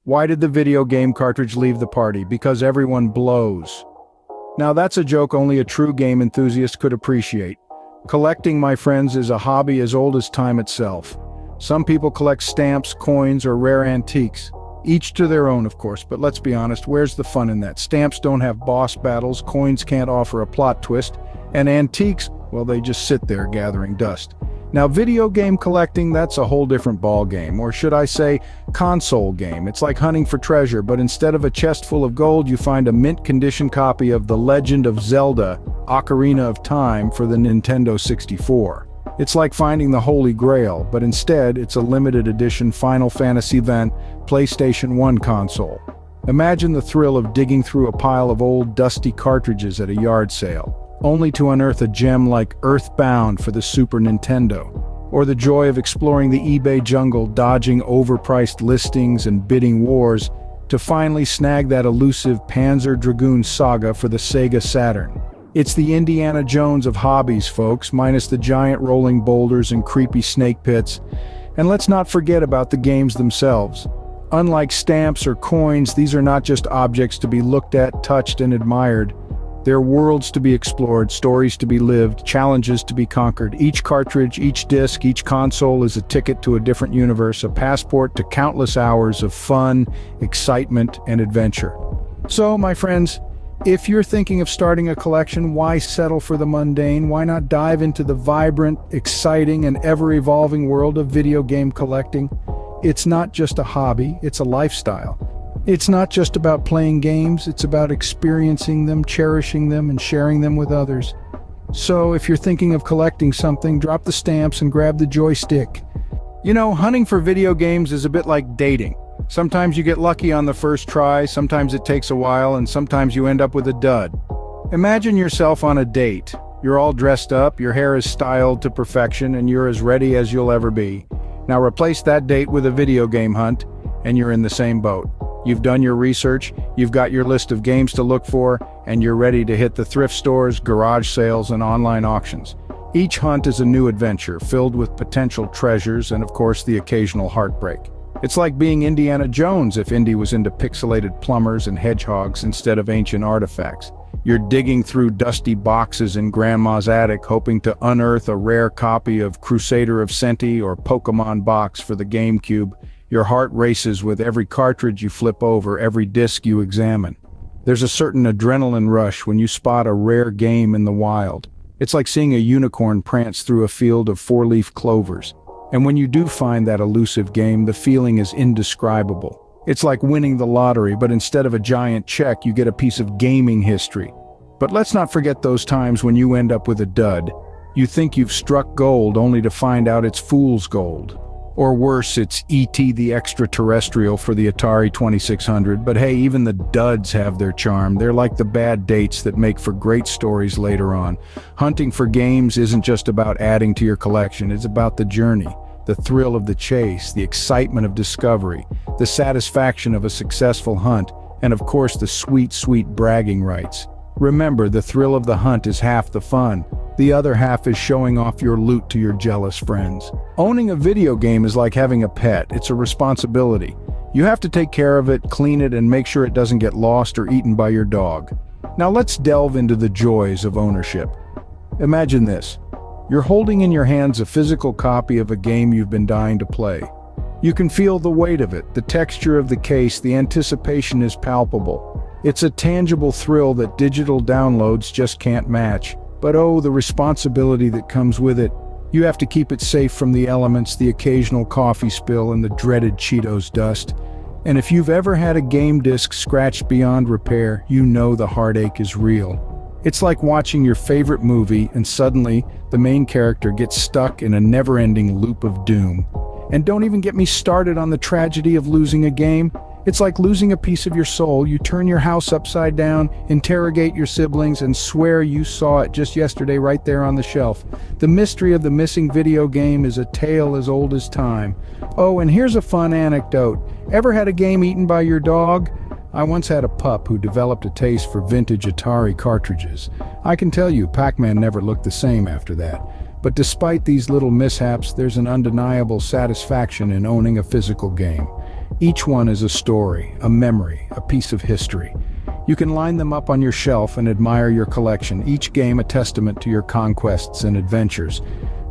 Why did the video game cartridge leave the party? Because everyone blows. Now that's a joke only a true game enthusiast could appreciate. Collecting, my friends, is a hobby as old as time itself. Some people collect stamps, coins, or rare antiques. Each to their own, of course, but let's be honest, where's the fun in that? Stamps don't have boss battles, coins can't offer a plot twist, and antiques, well, they just sit there gathering dust. Now, video game collecting, that's a whole different ball game, or should I say, console game. It's like hunting for treasure, but instead of a chest full of gold, you find a mint-condition copy of The Legend of Zelda: Ocarina of Time for the Nintendo 64. It's like finding the Holy Grail, but instead, it's a limited edition Final Fantasy X PlayStation 1 console. Imagine the thrill of digging through a pile of old, dusty cartridges at a yard sale, only to unearth a gem like Earthbound for the Super Nintendo, or the joy of exploring the eBay jungle, dodging overpriced listings and bidding wars, to finally snag that elusive Panzer Dragoon Saga for the Sega Saturn. It's the Indiana Jones of hobbies, folks, minus the giant rolling boulders and creepy snake pits. And let's not forget about the games themselves. Unlike stamps or coins, these are not just objects to be looked at, touched, and admired. They're worlds to be explored, stories to be lived, challenges to be conquered. Each cartridge, each disc, each console is a ticket to a different universe, a passport to countless hours of fun, excitement, and adventure. So, my friends, if you're thinking of starting a collection, why settle for the mundane? Why not dive into the vibrant, exciting, and ever-evolving world of video game collecting? It's not just a hobby, it's a lifestyle. It's not just about playing games, it's about experiencing them, cherishing them, and sharing them with others. So if you're thinking of collecting something, drop the stamps and grab the joystick. You know, hunting for video games is a bit like dating. Sometimes you get lucky on the first try, sometimes it takes a while, and sometimes you end up with a dud. Imagine yourself on a date. You're all dressed up, your hair is styled to perfection, and you're as ready as you'll ever be. Now replace that date with a video game hunt, and you're in the same boat. You've done your research, you've got your list of games to look for, and you're ready to hit the thrift stores, garage sales, and online auctions. Each hunt is a new adventure, filled with potential treasures and, of course, the occasional heartbreak. It's like being Indiana Jones if Indy was into pixelated plumbers and hedgehogs instead of ancient artifacts. You're digging through dusty boxes in Grandma's attic, hoping to unearth a rare copy of Crusader of Senti or Pokemon Box for the GameCube. Your heart races with every cartridge you flip over, every disc you examine. There's a certain adrenaline rush when you spot a rare game in the wild. It's like seeing a unicorn prance through a field of four-leaf clovers. And when you do find that elusive game, the feeling is indescribable. It's like winning the lottery, but instead of a giant check, you get a piece of gaming history. But let's not forget those times when you end up with a dud. You think you've struck gold only to find out it's fool's gold. Or worse, it's E.T. the Extraterrestrial for the Atari 2600, but hey, even the duds have their charm. They're like the bad dates that make for great stories later on. Hunting for games isn't just about adding to your collection, it's about the journey, the thrill of the chase, the excitement of discovery, the satisfaction of a successful hunt, and of course the sweet, sweet bragging rights. Remember, the thrill of the hunt is half the fun. The other half is showing off your loot to your jealous friends. Owning a video game is like having a pet. It's a responsibility. You have to take care of it, clean it, and make sure it doesn't get lost or eaten by your dog. Now let's delve into the joys of ownership. Imagine this. You're holding in your hands a physical copy of a game you've been dying to play. You can feel the weight of it, the texture of the case, the anticipation is palpable. It's a tangible thrill that digital downloads just can't match. But oh, the responsibility that comes with it. You have to keep it safe from the elements, the occasional coffee spill, and the dreaded Cheetos dust. And if you've ever had a game disc scratched beyond repair, you know the heartache is real. It's like watching your favorite movie and suddenly the main character gets stuck in a never-ending loop of doom. And don't even get me started on the tragedy of losing a game. It's like losing a piece of your soul. You turn your house upside down, interrogate your siblings, and swear you saw it just yesterday right there on the shelf. The mystery of the missing video game is a tale as old as time. Oh, and here's a fun anecdote. Ever had a game eaten by your dog? I once had a pup who developed a taste for vintage Atari cartridges. I can tell you, Pac-Man never looked the same after that. But despite these little mishaps, there's an undeniable satisfaction in owning a physical game. Each one is a story, a memory, a piece of history. You can line them up on your shelf and admire your collection, each game a testament to your conquests and adventures.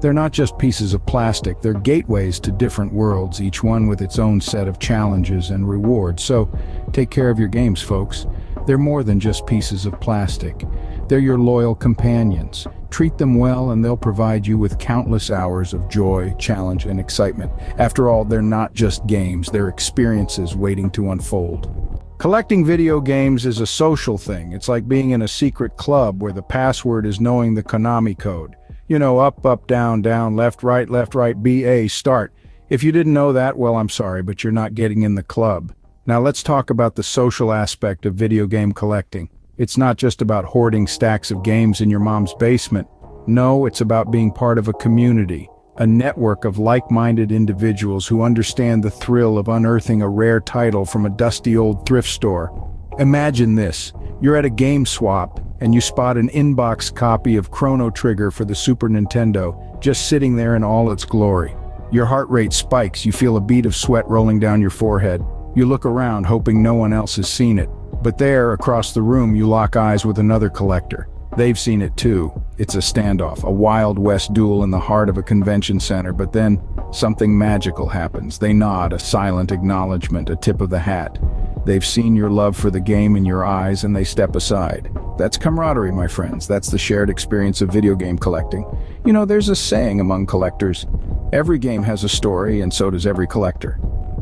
They're not just pieces of plastic, they're gateways to different worlds, each one with its own set of challenges and rewards. So, take care of your games, folks. They're more than just pieces of plastic. They're your loyal companions. Treat them well and they'll provide you with countless hours of joy, challenge, and excitement. After all, they're not just games, they're experiences waiting to unfold. Collecting video games is a social thing. It's like being in a secret club where the password is knowing the Konami code. You know, up, up, down, down, left, right, BA, start. If you didn't know that, well, I'm sorry, but you're not getting in the club. Now let's talk about the social aspect of video game collecting. It's not just about hoarding stacks of games in your mom's basement. No, it's about being part of a community, a network of like-minded individuals who understand the thrill of unearthing a rare title from a dusty old thrift store. Imagine this, you're at a game swap and you spot an in-box copy of Chrono Trigger for the Super Nintendo, just sitting there in all its glory. Your heart rate spikes, you feel a bead of sweat rolling down your forehead. You look around hoping no one else has seen it. But there, across the room, you lock eyes with another collector. They've seen it too. It's a standoff, a Wild West duel in the heart of a convention center, but then something magical happens. They nod, a silent acknowledgement, a tip of the hat. They've seen your love for the game in your eyes and they step aside. That's camaraderie, my friends. That's the shared experience of video game collecting. You know, there's a saying among collectors. Every game has a story and so does every collector.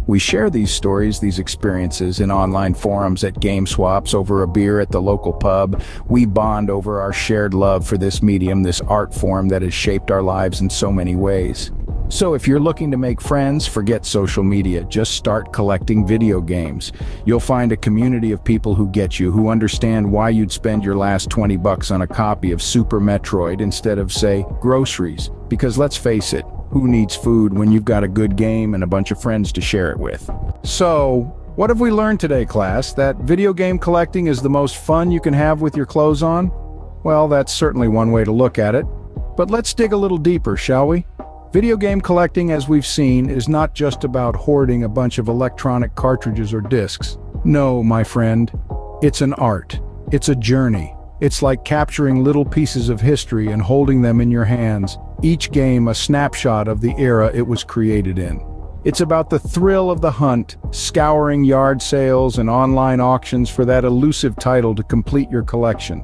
We share these stories, these experiences in online forums, at game swaps, over a beer at the local pub. We bond over our shared love for this medium, this art form that has shaped our lives in so many ways. So if you're looking to make friends, forget social media, just start collecting video games. You'll find a community of people who get you, who understand why you'd spend your last $20 on a copy of Super Metroid instead of, say, groceries. Because let's face it, who needs food when you've got a good game and a bunch of friends to share it with? So, what have we learned today, class? That video game collecting is the most fun you can have with your clothes on? Well, that's certainly one way to look at it. But let's dig a little deeper, shall we? Video game collecting, as we've seen, is not just about hoarding a bunch of electronic cartridges or discs. No, my friend, it's an art. It's a journey. It's like capturing little pieces of history and holding them in your hands, each game a snapshot of the era it was created in. It's about the thrill of the hunt, scouring yard sales and online auctions for that elusive title to complete your collection.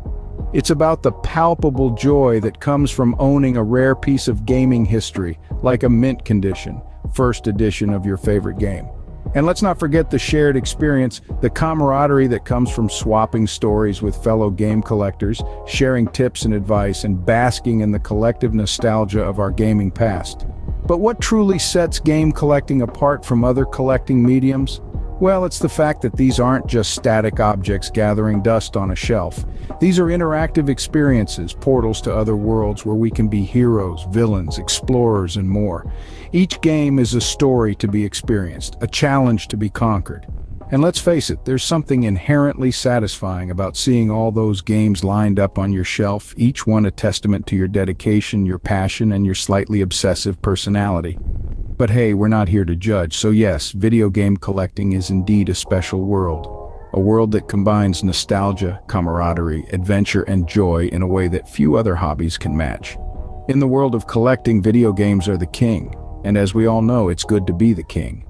It's about the palpable joy that comes from owning a rare piece of gaming history, like a mint condition, first edition of your favorite game. And let's not forget the shared experience, the camaraderie that comes from swapping stories with fellow game collectors, sharing tips and advice, and basking in the collective nostalgia of our gaming past. But what truly sets game collecting apart from other collecting mediums? Well, it's the fact that these aren't just static objects gathering dust on a shelf. These are interactive experiences, portals to other worlds where we can be heroes, villains, explorers, and more. Each game is a story to be experienced, a challenge to be conquered. And let's face it, there's something inherently satisfying about seeing all those games lined up on your shelf, each one a testament to your dedication, your passion, and your slightly obsessive personality. But hey, we're not here to judge, so yes, video game collecting is indeed a special world. A world that combines nostalgia, camaraderie, adventure, and joy in a way that few other hobbies can match. In the world of collecting, video games are the king, and as we all know, it's good to be the king.